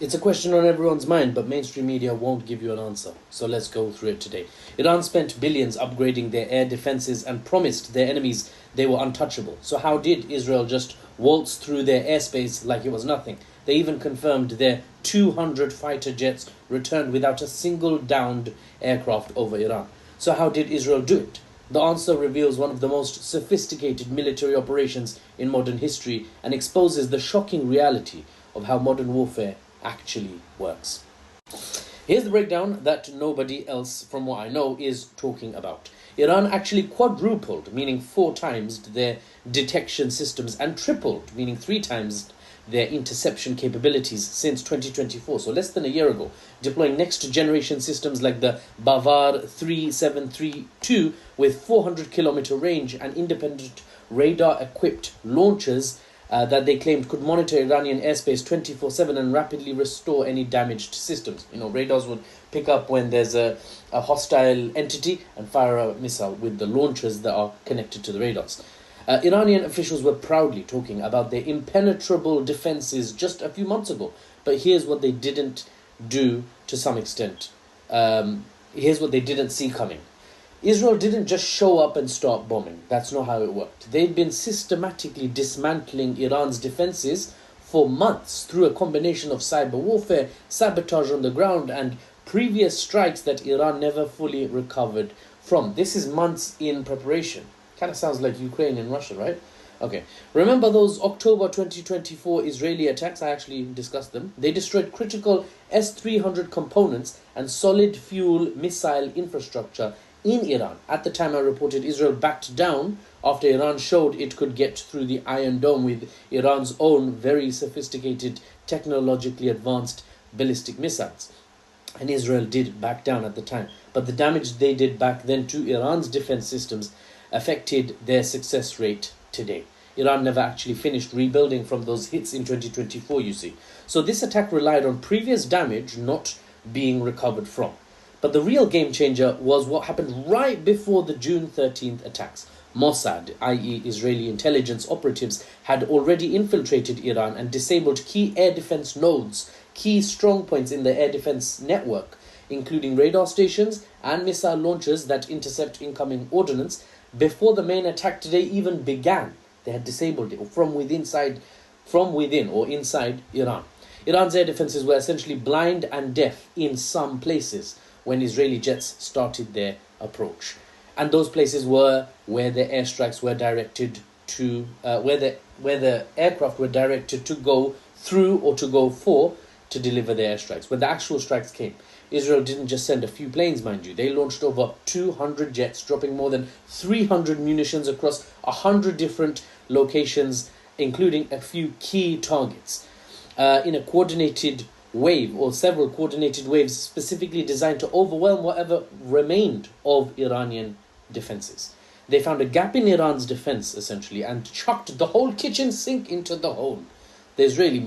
It's a question on everyone's mind, but mainstream media won't give you an answer. So let's go through it today. Iran spent billions upgrading their air defenses and promised their enemies they were untouchable. So how did Israel just waltz through their airspace like it was nothing? They even confirmed their 200 fighter jets returned without a single downed aircraft over Iran. So how did Israel do it? The answer reveals one of the most sophisticated military operations in modern history and exposes the shocking reality of how modern warfare actually works. Here's the breakdown that nobody else, from what I know, is talking about. Iran actually quadrupled, meaning 4 times their detection systems, and tripled, meaning 3 times their interception capabilities since 2024, so less than a year ago, deploying next-generation systems like the Bavar 3732 with 400-kilometer range and independent radar-equipped launchers that they claimed could monitor Iranian airspace 24/7 and rapidly restore any damaged systems. Radars would pick up when there's a hostile entity and fire a missile with the launchers that are connected to the radars. Iranian officials were proudly talking about their impenetrable defenses just a few months ago. But here's what they didn't do to some extent. Here's what they didn't see coming. Israel didn't just show up and start bombing. That's not how it worked. They'd been systematically dismantling Iran's defenses for months through a combination of cyber warfare, sabotage on the ground, and previous strikes that Iran never fully recovered from. This is months in preparation. Kind of sounds like Ukraine and Russia, right? Okay. Remember those October 2024 Israeli attacks? I actually discussed them. They destroyed critical S-300 components and solid fuel missile infrastructure in Iran. At the time I reported, Israel backed down after Iran showed it could get through the Iron Dome with Iran's own very sophisticated, technologically advanced ballistic missiles. And Israel did back down at the time. But the damage they did back then to Iran's defense systems affected their success rate today. Iran never actually finished rebuilding from those hits in 2024, you see. So this attack relied on previous damage not being recovered from. But the real game changer was what happened right before the June 13th attacks. Mossad, i.e. Israeli intelligence operatives, had already infiltrated Iran and disabled key air defense nodes, key strong points in the air defense network, including radar stations and missile launchers that intercept incoming ordnance. Before the main attack today even began, they had disabled it from within or inside Iran. Iran's air defenses were essentially blind and deaf in some places when Israeli jets started their approach. And those places were where the airstrikes were directed to, where the aircraft were directed to go through or to go for to deliver their airstrikes. When the actual strikes came, Israel didn't just send a few planes, mind you. They launched over 200 jets, dropping more than 300 munitions across 100 different locations, including a few key targets, in a coordinated wave, or several coordinated waves specifically designed to overwhelm whatever remained of Iranian defenses. They found a gap in Iran's defense, essentially, and chucked the whole kitchen sink into the hole. The Israeli